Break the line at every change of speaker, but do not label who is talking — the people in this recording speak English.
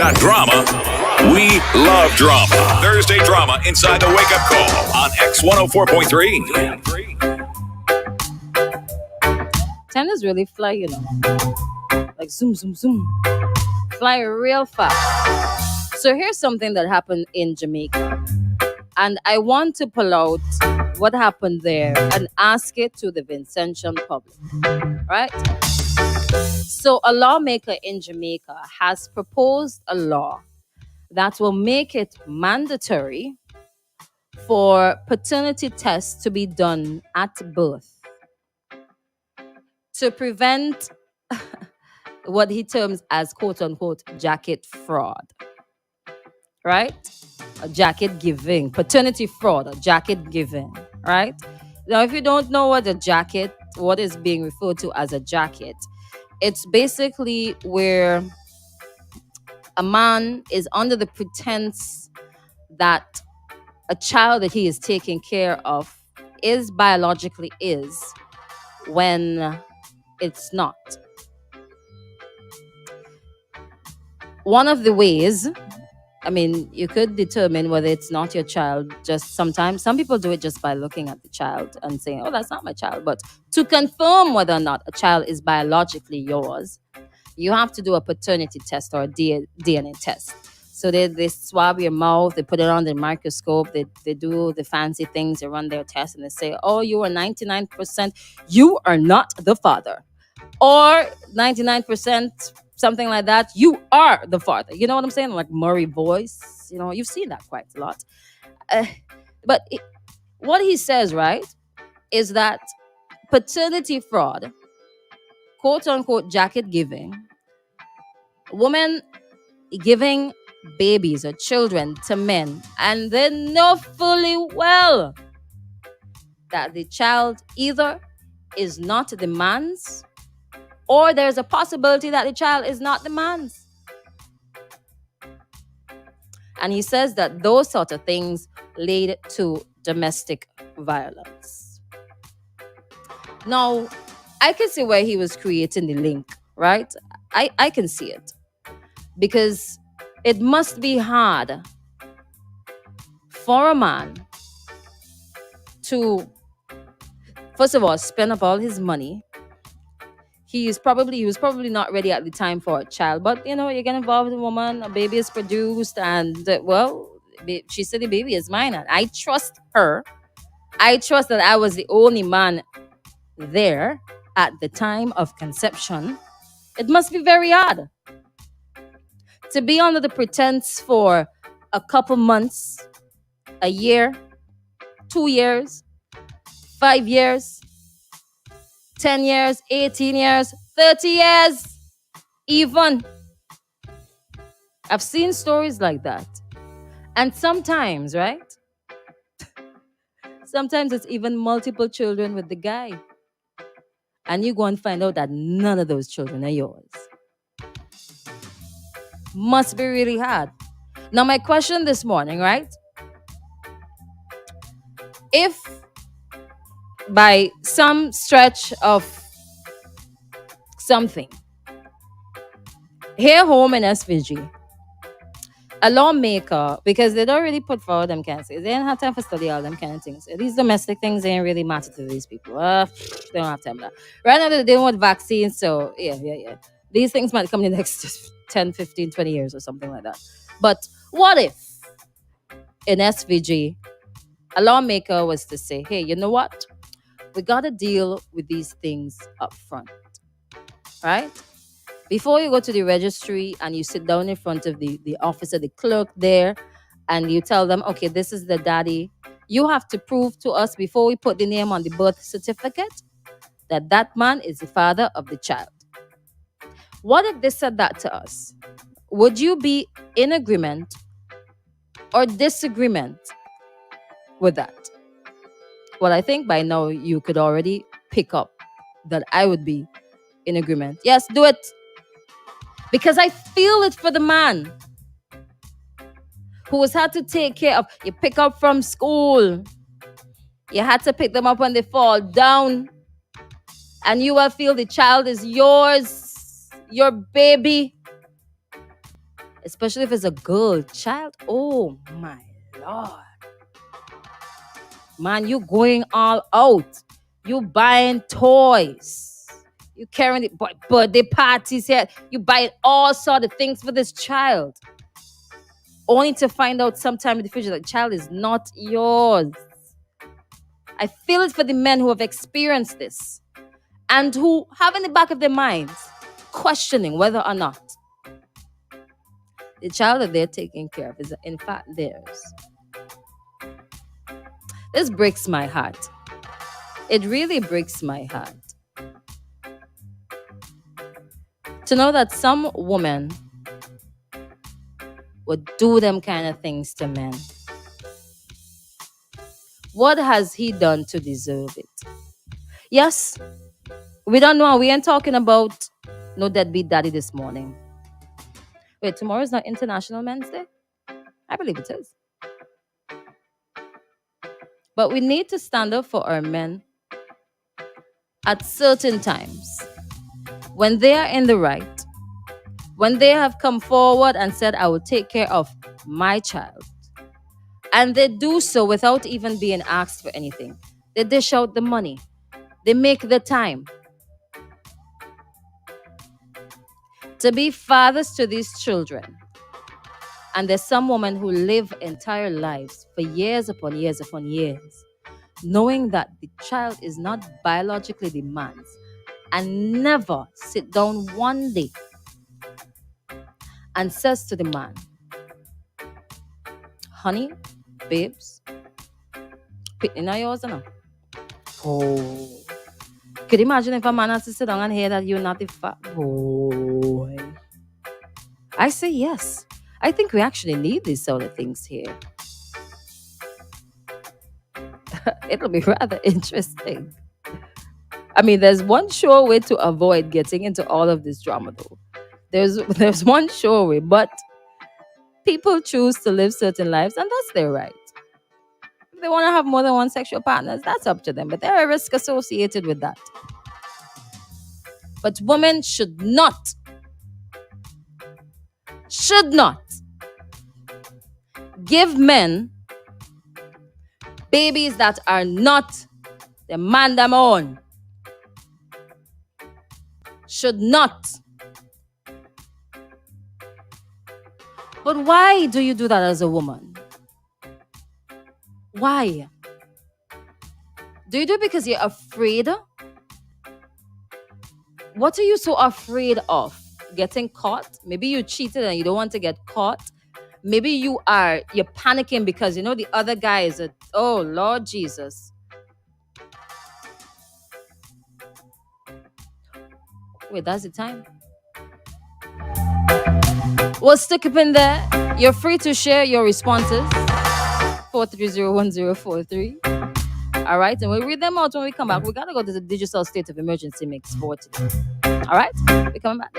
got drama, we love drama. Thursday drama inside the Wake Up Call on X104.3.
Tennis really fly, like zoom, zoom, zoom, fly real fast. So here's something that happened in Jamaica, and I want to pull out what happened there and ask it to the Vincentian public, right? So a lawmaker in Jamaica has proposed a law that will make it mandatory for paternity tests to be done at birth to prevent what he terms as quote unquote jacket fraud, right? A jacket giving, paternity fraud, a jacket giving, right? Now, if you don't know what is being referred to as a jacket, it's basically where a man is under the pretense that a child that he is taking care of is biologically is when it's not. One of the ways, you could determine whether it's not your child. Just sometimes, some people do it just by looking at the child and saying, oh, that's not my child. But to confirm whether or not a child is biologically yours, you have to do a paternity test or a DNA test. So they swab your mouth, they put it on the microscope, they do the fancy things, they run their tests, and they say, oh, you are 99%, you are not the father. Or 99%, something like that, you are the father. You know what I'm saying? Like Murray voice. You've seen that quite a lot. What he says, right, is that paternity fraud, quote unquote jacket giving, women giving babies or children to men, and they know fully well that the child either is not the man's, or there's a possibility that the child is not the man's. And he says that those sort of things lead to domestic violence. Now, I can see where he was creating the link, right? I can see it. Because it must be hard for a man to, first of all, spend up all his money. He was probably not ready at the time for a child. But, you get involved with a woman, a baby is produced, and, she said the baby is mine. And I trust her. I trust that I was the only man there at the time of conception. It must be very hard to be under the pretense for a couple months, a year, 2 years, 5 years, 10 years, 18 years, 30 years, even. I've seen stories like that. And sometimes, right? Sometimes it's even multiple children with the guy. And you go and find out that none of those children are yours. Must be really hard. Now, my question this morning, right? If by some stretch of something, here home in SVG, a lawmaker, because they don't really put forward them kind of things. They don't have time for study all them kind of things. These domestic things ain't really matter to these people. They don't have time for that. Right now they're dealing with vaccines, so yeah. These things might come in the next 10, 15, 20 years or something like that. But what if in SVG, a lawmaker was to say, hey, you know what? We got to deal with these things up front, right? Before you go to the registry and you sit down in front of the officer, the clerk there, and you tell them, okay, this is the daddy, you have to prove to us before we put the name on the birth certificate that that man is the father of the child. What if they said that to us? Would you be in agreement or disagreement with that? Well, I think by now you could already pick up that I would be in agreement. Yes, do it. Because I feel it for the man who has had to take care of, you pick up from school. You had to pick them up when they fall down. And you will feel the child is yours, your baby. especially if it's a girl child. Oh my Lord. Man, you going all out. You buying toys. You carrying the birthday parties here. You buying all sort of things for this child. Only to find out sometime in the future that child is not yours. I feel it for the men who have experienced this and who have in the back of their minds questioning whether or not the child that they're taking care of is in fact theirs. This breaks my heart. It really breaks my heart to know that some women would do them kind of things to men. What has he done to deserve it? Yes, we don't know. We ain't talking about no deadbeat daddy this morning. Wait, tomorrow is not International Men's Day? I believe it is. But we need to stand up for our men at certain times when they are in the right, when they have come forward and said, I will take care of my child. And they do so without even being asked for anything. They dish out the money. They make the time to be fathers to these children. And there's some women who live entire lives for years upon years upon years, knowing that the child is not biologically the man's, and never sit down one day and says to the man, honey, babes, pitney na yours or no? Oh. Could you imagine if a man has to sit down and hear that you're not the fat boy? I say yes. I think we actually need these sort of things here. It'll be rather interesting. I mean, there's one sure way to avoid getting into all of this drama, though. There's one sure way, but people choose to live certain lives, and that's their right. If they want to have more than one sexual partners, that's up to them, but there are risks associated with that. But women should not give men babies that are not the man them own. Should not. But why do you do that as a woman? Why? Do you do it because you're afraid? What are you so afraid of? Getting caught? Maybe you cheated and you don't want to get caught. Maybe you're panicking because you know the other guy is oh Lord Jesus. Wait, that's the time. Well, stick up in there. You're free to share your responses. 4301043. All right, and we'll read them out when we come back. We gotta go to the digital state of emergency mix for today. All right, we're coming back.